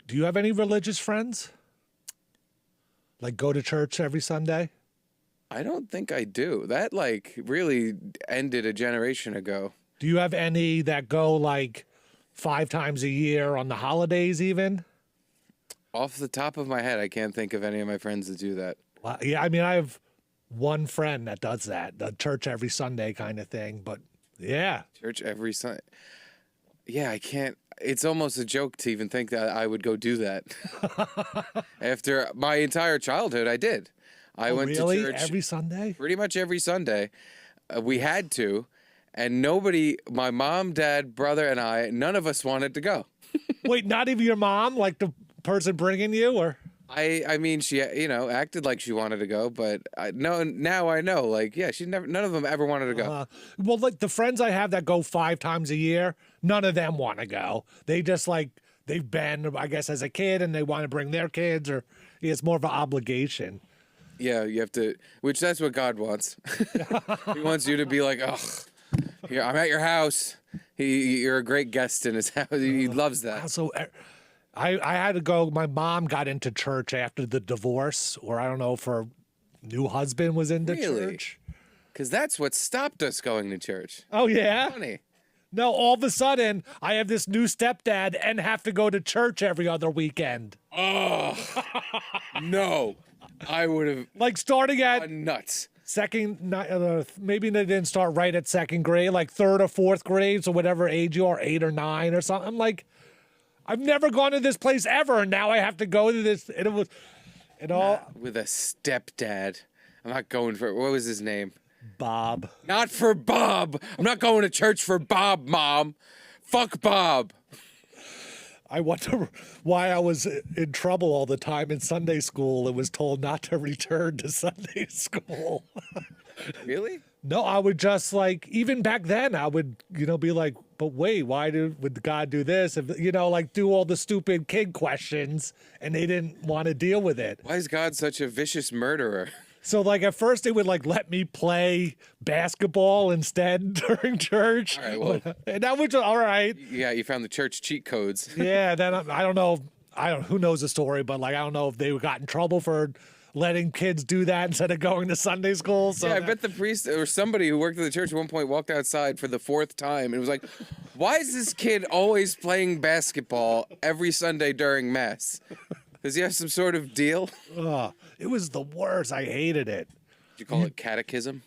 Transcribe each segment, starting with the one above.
Do you have any religious friends? Like go to church every Sunday? I don't think I do. That like really ended a generation ago. Do you have any that go like 5 times a year on the holidays even? Off the top of my head, I can't think of any of my friends that do that. Well, yeah, I mean, I have one friend that does that, the church every Sunday kind of thing. But yeah, Church every Sunday. Yeah, I can't. It's almost a joke to even think that I would go do that. After my entire childhood, I did. I went really? to church Every Sunday? pretty much every Sunday. We had to, and nobody, my mom, dad, brother, and I, none of us wanted to go. Wait, not even your mom, like the person bringing you, or? I mean, she, acted like she wanted to go, but no, now I know, like, yeah, none of them ever wanted to go. Well, like the friends I have that go 5 times a year, none of them want to go. They just like they've been, I guess, as a kid, and they want to bring their kids, or it's more of an obligation. Yeah, you have to, which that's what God wants. He wants you to be like, oh, here, I'm at your house. You're a great guest in his house. He loves that. So I had to go. My mom got into church after the divorce, or I don't know if her new husband was into Really? church. Because that's what stopped us going to church. Oh, yeah? Funny. No, all of a sudden, I have this new stepdad and have to go to church every other weekend. Oh, no. I would have Like starting at gone nuts. maybe they didn't start right at second grade, like 3rd or 4th grade, so whatever age you are, 8 or 9 or something. I'm like, I've never gone to this place ever, and now I have to go to this. And it all Not with a stepdad. I'm not going for, what was his name? Bob. Not for Bob. I'm not going to church for Bob, Mom. Fuck Bob. I wonder why I was in trouble all the time in Sunday school and was told not to return to Sunday school. Really? No, I would just like, even back then, I would, be like, but wait, would God do this? If, like do all the stupid kid questions, and they didn't want to deal with it. Why is God such a vicious murderer? So like at first they would like let me play basketball instead during church. All right, well, and that was all right. yeah, you found the church cheat codes. Yeah, then I don't know. Who knows the story, but like I don't know if they got in trouble for letting kids do that instead of going to Sunday school. So Yeah, I bet the priest or somebody who worked at the church at one point walked outside for the 4th time and was like, why is this kid always playing basketball every Sunday during Mass? Does he have some sort of deal? it was the worst. I hated it. Did you call it catechism?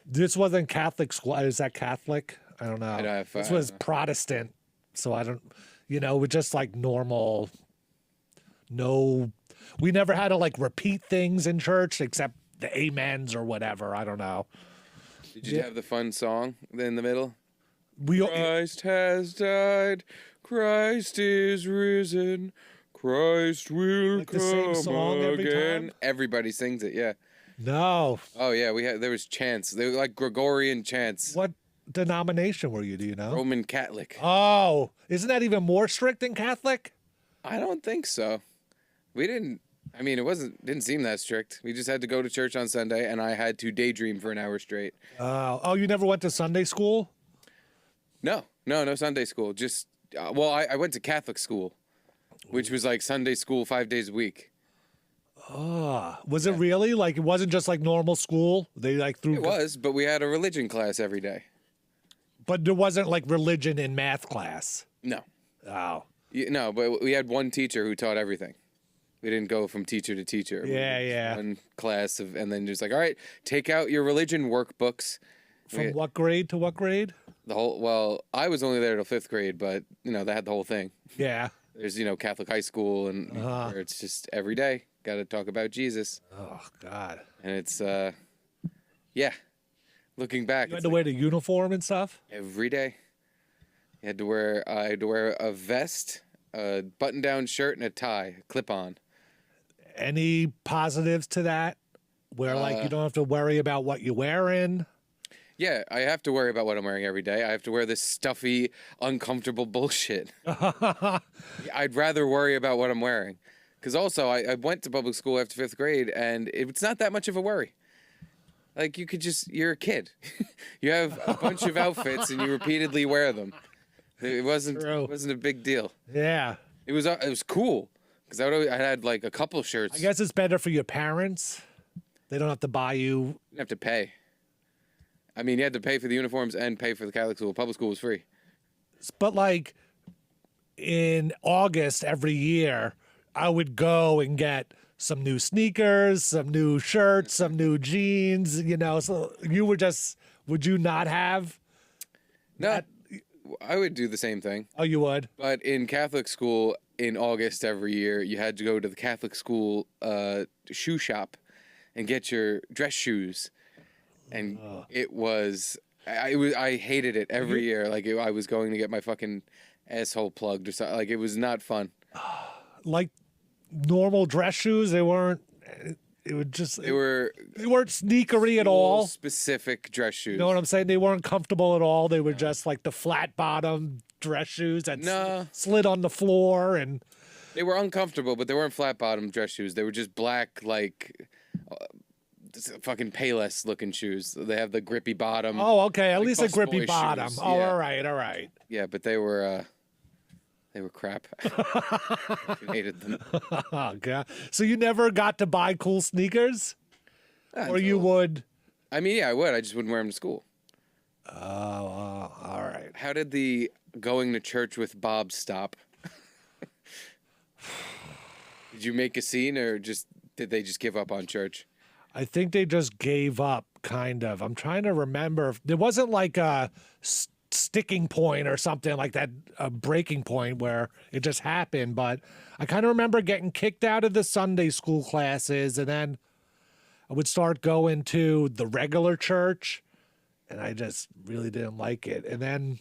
This wasn't Catholic school. Is that Catholic? I don't know. This was Protestant. So I don't, it was just like normal. No, we never had to like repeat things in church except the amens or whatever. I don't know. Did you have the fun song in the middle? We Christ has died. Christ is risen. Christ will Like the same come song every again. time? Everybody sings it, yeah. No. Oh yeah, there was chants. They were like Gregorian chants. What denomination were you? Do you know? Roman Catholic. Oh, isn't that even more strict than Catholic? I don't think so. We didn't. I mean, didn't seem that strict. We just had to go to church on Sunday, and I had to daydream for an hour straight. Oh, you never went to Sunday school? No Sunday school. Just I went to Catholic school, which was like Sunday school 5 days a week. Was it really? Like, it wasn't just like normal school? They like threw. It was, but we had a religion class every day. But there wasn't like religion in math class. No. Oh. No, but we had one teacher who taught everything. We didn't go from teacher to teacher. Yeah. One class and then just like, all right, take out your religion workbooks. From what grade to what grade? Well, I was only there till 5th grade, but they had the whole thing. Yeah. There's, Catholic high school and where it's just every day got to talk about Jesus. Oh God. And it's yeah. Looking back, You had to wear the uniform and stuff? every day. I had to wear a vest, a button-down shirt, and a tie, clip-on. Any positives to that? Where like you don't have to worry about what you're wearing? Yeah, I have to worry about what I'm wearing every day. I have to wear this stuffy, uncomfortable bullshit. I'd rather worry about what I'm wearing. Because also, I went to public school after 5th grade, and it's not that much of a worry. Like, you're a kid. You have a bunch of outfits, and you repeatedly wear them. It wasn't a big deal. Yeah. It was cool. Because I had like a couple shirts. I guess it's better for your parents. They don't have to buy you. You didn't have to pay. I mean, you had to pay for the uniforms and pay for the Catholic school. Public school was free. But like in August every year, I would go and get some new sneakers, some new shirts, some new jeans, you know. So would you not have? No, I would do the same thing. Oh, you would? But in Catholic school, in August every year, you had to go to the Catholic school shoe shop and get your dress shoes. And it was, I hated it every year. Like I was going to get my fucking asshole plugged or something. Like it was not fun. Like normal dress shoes, they weren't. They weren't sneakery at all. Specific dress shoes. You know what I'm saying? They weren't comfortable at all. They were just like the flat bottom dress shoes that slid on the floor, and they were uncomfortable. But they weren't flat bottom dress shoes. They were just black, like fucking Payless looking shoes. They have the grippy bottom. Oh, okay. At like least a grippy bottom. Shoes. Oh, yeah. all right. Yeah, but they were crap. I hated them. Oh, God. So you never got to buy cool sneakers? Or you would? I mean, yeah, I would. I just wouldn't wear them to school. Oh, all right. How did the going to church with Bob stop? Did you make a scene, or did they just give up on church? I think they just gave up, kind of. I'm trying to remember. There wasn't like a sticking point or something like that, a breaking point where it just happened. But I kind of remember getting kicked out of the Sunday school classes, and then I would start going to the regular church, and I just really didn't like it. And then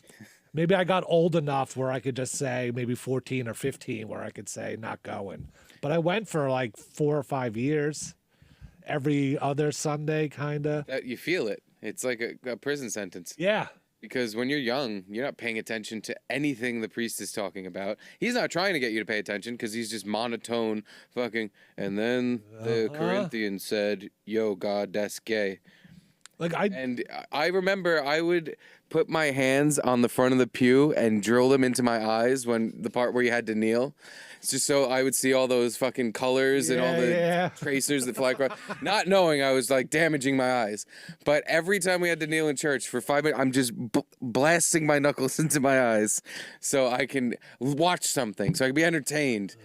maybe I got old enough where I could just say, maybe 14 or 15, where I could say not going. But I went for like 4 or 5 years, every other Sunday, kind of. You feel it. It's like a prison sentence. Yeah. Because when you're young, you're not paying attention to anything the priest is talking about. He's not trying to get you to pay attention because he's just monotone fucking. And then the Corinthians said, "Yo, God, that's gay." And I remember I would put my hands on the front of the pew and drill them into my eyes when the part where you had to kneel. It's just so I would see all those fucking colors and all the tracers that fly across. Not knowing I was like damaging my eyes. But every time we had to kneel in church for 5 minutes, I'm just blasting my knuckles into my eyes so I can watch something, so I can be entertained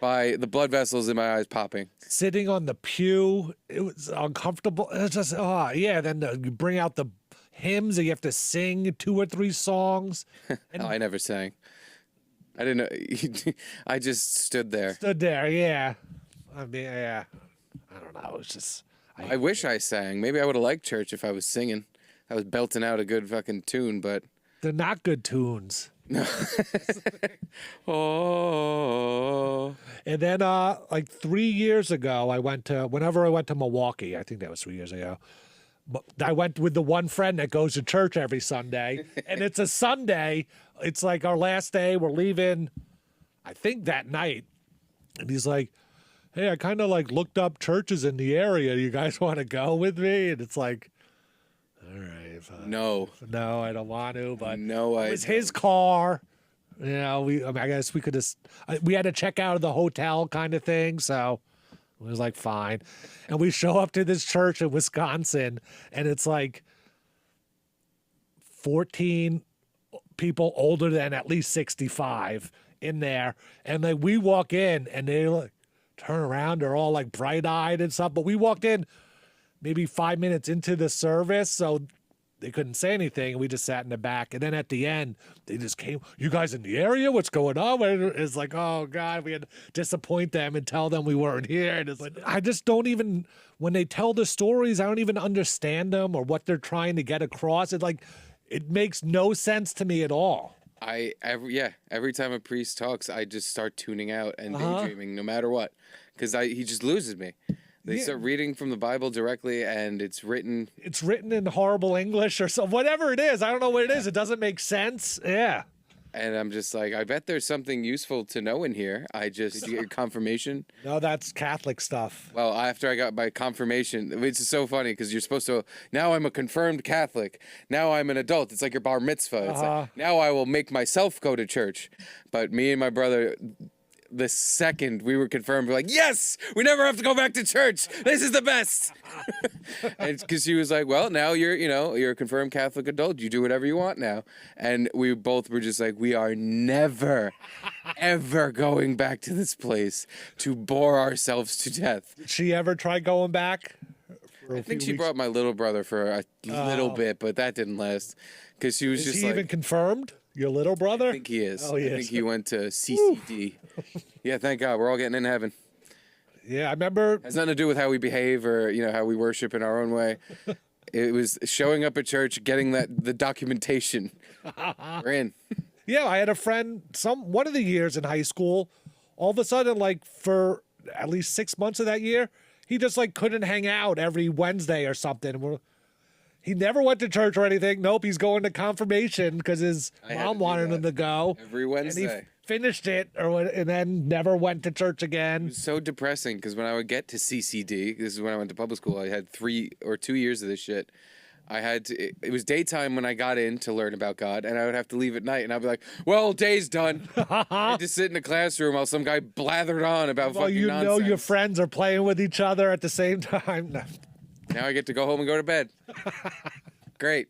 by the blood vessels in my eyes popping. Sitting on the pew, it was uncomfortable. It was just, then you bring out the hymns and you have to sing 2 or 3 songs. And I never sang. I didn't know. I just stood there. Yeah. I mean, yeah. I don't know. It's just. I wish I sang. Maybe I would have liked church if I was singing. I was belting out a good fucking tune, but. They're not good tunes. No. Oh. And then, like 3 years ago, whenever I went to Milwaukee, I think that was 3 years ago, I went with the one friend that goes to church every Sunday, and it's a Sunday. It's like our last day. We're leaving, I think, that night. And he's like, "Hey, I kind of like looked up churches in the area. You guys want to go with me?" And it's like, all right. Fine. No, I don't want to, but no, it was his car. You know, I guess we could just, we had to check out of the hotel kind of thing. So it was like, fine. And we show up to this church in Wisconsin, and it's like 14 people older than at least 65 in there. And like we walk in, and they like turn around, they're all like bright eyed and stuff. But we walked in maybe 5 minutes into the service, so they couldn't say anything. We just sat in the back. And then at the end, they just came, "You guys in the area? What's going on?" And it's like, oh, God, we had to disappoint them and tell them we weren't here. And it's like, I just don't even, when they tell the stories, I don't even understand them or what they're trying to get across. It makes no sense to me at all. Every time a priest talks, I just start tuning out and daydreaming no matter what, because he just loses me. They start reading from the Bible directly, and it's written in horrible English or so, whatever it is. I don't know what it is. It doesn't make sense. Yeah. And I'm just like, I bet there's something useful to know in here. Did you get your confirmation? No, that's Catholic stuff. Well, after I got my confirmation, which is so funny because you're supposed to, now I'm a confirmed Catholic. Now I'm an adult. It's like your bar mitzvah. It's like, now I will make myself go to church. But me and my brother, the second we were confirmed. We're like, yes, we never have to go back to church. This is the best. And because she was like, well, now you're a confirmed Catholic adult. You do whatever you want now. And we both were just like, we are never, ever going back to this place to bore ourselves to death. Did she ever try going back? I think she brought my little brother for a little bit, but that didn't last because she was Is just he like. Even confirmed? Your little brother? I think he is. Oh, he is. I think he went to CCD. Yeah, thank God. We're all getting in heaven. Yeah, I remember. It has nothing to do with how we behave or how we worship in our own way. It was showing up at church, getting the documentation. We're in. Yeah, I had a friend. One of the years in high school, all of a sudden, like for at least 6 months of that year, he just like couldn't hang out every Wednesday or something. He never went to church or anything. Nope, he's going to confirmation because his mom wanted him to go every Wednesday. And he finished it, and then never went to church again. It was so depressing because when I would get to CCD, this is when I went to public school. I had 3 or 2 years of this shit. It was daytime when I got in to learn about God, and I would have to leave at night, and I'd be like, well, day's done. I had to sit in a classroom while some guy blathered on about fucking nonsense. Your friends are playing with each other at the same time. Now I get to go home and go to bed. Great.